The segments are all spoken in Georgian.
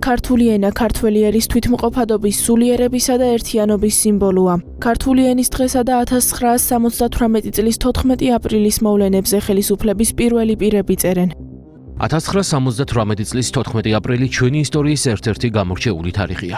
ქართული ენა ქართველი ერის თვითმყოფადობის სულიერებისა და ერთიანობის სიმბოლოა. ქართული ენის დღესა და 1978 წლის 14 აპრილის მოვლენებზე ხელისუფლების პირველი პირები წერენ. 1978 წლის 14 აპრილი ჩვენი ისტორიის ერთ-ერთი გამორჩეული თარიღია.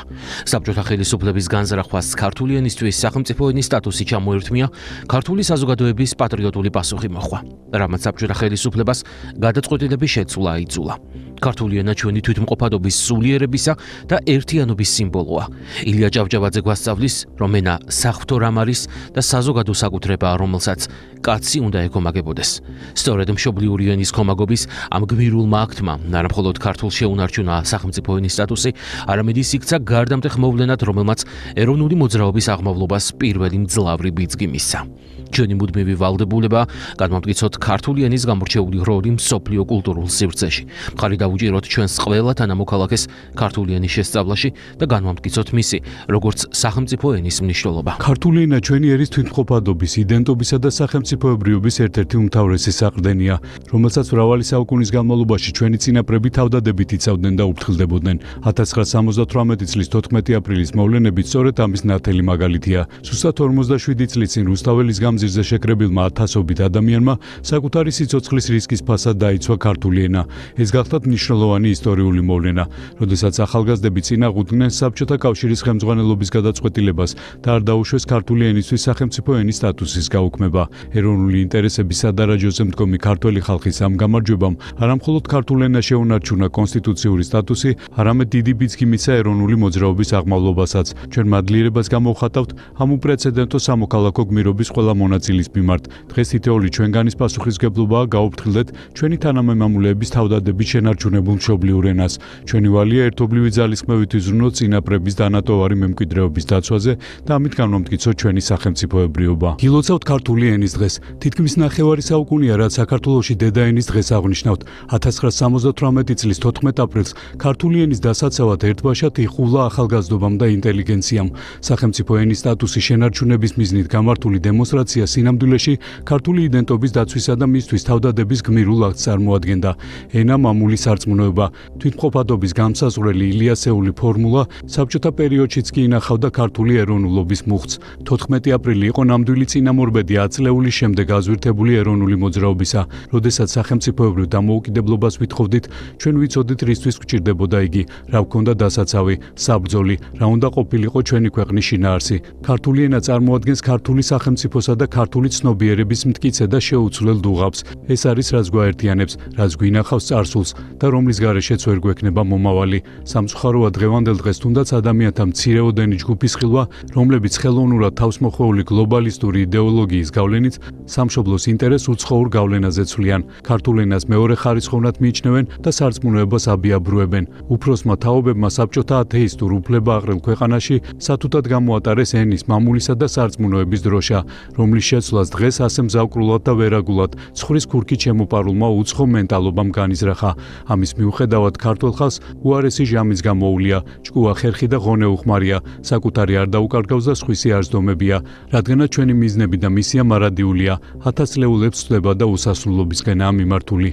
საბჭოთა ხელისუფლების განზრახვას ქართული ენისთვის სახელმწიფო ენის სტატუსი ჩამოერთმია, ქართული საზოგადოების პატრიოტული პასუხი მოჰყვა, რამაც საბჭოთა ხელისუფლებას გადაწყვეტილების შეცვლა აიძულა. ქართული ენა ჩვენი თვითმყოფადობის სულიერებისა და ერთიანობის სიმბოლოა. ილია ჭავჭავაძე გვასწავლის, რომ ენა საღვთო რამ არის და საზოგადო საკუთრებაა, რომელსაც კაცი უნდა ეკომაგებოდეს. სწორედ მშობლიური ენის კომაგობის ამ გმირულმა აქტმა არა მხოლოდ ქართულ შეუნარჩუნა სახელმწიფო ენის სტატუსი, არამედ ის იქცა გარდამტეხ მოვლენად, რომელმაც ეროვნული მოძრაობის აღმავლობას პირველი მძლავრი ბიძგი მისცა. ჩვენი მუდმივი ვალდებულება გადმოვტკიცოთ ქართული ენის გამორჩეული როლი მსოფლიო კულტურულ სივრცეში. მხარი დავუჭიროთ ჩვენს ყველა თანამოქალაქეს ქართული ენის შესწავლაში და განვამტკიცოთ მისი, როგორც სახელმწიფო ენის მნიშვნელობა. ქართული ენა ჩვენი ერის თვითმყოფადობის, იდენტობისა და სახელმწიფოებრიობის ერთ-ერთი უმთავრესი საყრდენია, რომელსაც მრავალი საუკუნის განმავლობაში ჩვენი წინაპრები თავდადებით იცავდნენ და უფრთხილდებოდნენ. 1978 წლის 14 აპრილის მოვლენები სწორედ ამის ნათელი მაგალითია. ზუსტად 47 წლის წინ რუსთაველის გამზირზე შეკრებილმა ათასობით ადამიანმა საკუთარი სიცოცხლის რისკის ფასად დაიცვა ქართული ენა. ეს გახლდათ მნიშვნელოვანი ისტორიული მოვლენა, როდესაც ახალგაზრდები წინაღუდნენ საბჭოთა კავშირის ხელმძღვანელობის გადაწყვეტილებას და არ დაუშვეს ქართული ენისთვის სახელმწიფო ენის სტატუსის გაუქმება. ეროვნული ინტერესების სადარაჯოზე მდგომი ქართველი ხალხის ამ გამარჯვებამ არამხოლოდ ქართულ ენას შეუნარჩუნა კონსტიტუციური სტატუსი, არამედ დიდი ბიძგი მისცა ეროვნული მოძრაობის აღმავლობასაც. ჩვენ მადლიერებას გამოვხატავთ ამ უპრეცედენტო სამოქალაქო გმირობის ყველა მონაწილის მიმართ. დღეს თითოეული ჩვენგანის პასუხისმგებლობაა გაუფრთხილდეთ ჩვენი თანამემამულეების თავდადებით შენარჩუნებულ მშობლიურ ენას. ჩვენი ვალია ერთობლივი ძალისხმევით იზრუნოთ წინაპრების დანატოვარი მემკვიდრეობის დაცვაზე და ამით განვამტკიცოთ ჩვენი სახელმწიფოებრიობა. გილოცავთ ქართული ენის დღეს. თითქმის ნახევარი საუკუნეა, რაც საქართველოში დედა ენის დღეს აღნიშნავთ. 1978 წლის 14 აპრილს ქართული ენის დასაცავად ერთბაშად იხულა ახალგაზრდობამ და ინტელიგენციამ. სახელმწიფო ენის სტატუსის შენარჩუნების მიზნით გამართული დემონსტრაცია სინამდვილეში ქართული იდენტობის დაცვისა და მისთვის თავდადების გმირულ აქტს წარმოადგენდა. ენა მამული სარწმუნოება, თვითმყოფადობის გამსაზღვრელი ილიასეული ფორმულა საბჭოთა პერიოდშიც კი ინახავდა ქართული ეროვნულობის მუხტს. 14 აპრილი იყო ნამდვილი წინამორბედი 10 წლეულის შემდეგ აზვირთებული ეროვნული მოძრაობისა. როდესაც სახელმწიფოებრივ დამოუკიდებლობას ვითხოვდით, ჩვენ ვიცოდით რისთვის გვჭირდებოდა იგი, რა გვქონდა დასაცავი, საბრძოლი, რა უნდა ყოფილიყო ჩვენი ქვეყნის შინაარსი. ქართული ენა წარმოადგენს ქართული სახელმწიფოსა და ქართული ცნობიერების მტკიცე და შეუცვლელ დუღაბს. ეს არის რაც გვაერთიანებს, რაც გვინახავს წარსულს და რომლის გარეშეც ვერ გვექნება მომავალი. სამწუხაროა დღევანდელ დღეს თუნდაც ადამიანთა მცირეოდენი ჯგუფის ხილვა, რომლებიც ხელოვნურად თავსმოხვეული გლობალისტური იდეოლოგიის გავლენით სამშობლოს ინტერესს უცხოურ გავლენაზე ცვლიან. ქართულ ენას მეორე ხარისხოვნად მიიჩნევენ და სარწმუნოებას აბიაბრუებენ. უფროსმა თაობებმა საბჭოთა ათეისტურ უფლებააღრელ ქვეყანაში სათუთად გამოატარეს ენის, მამულისა და სარწმუნოების დროშა, რომლის შეცვლას დღეს ასე მზავკრულად და ვერაგულად ცხრის ქურქით შემოპარულმა უცხო მენტალობამ განიზრახა. ამის მიუხედავად ქართველ ხალხს უარესი ჟამიც გამოუვლია, ჭკუა ხერხი და ღონე უხმარია, საკუთარი არ დაუკარგავს და სხვისი არ სდომებია, რადგანაც ჩვენი მიზნები და მისია მარადიულია, 1000 წლეულებს ცვლება და უსასრულობისკენაა მიმართული.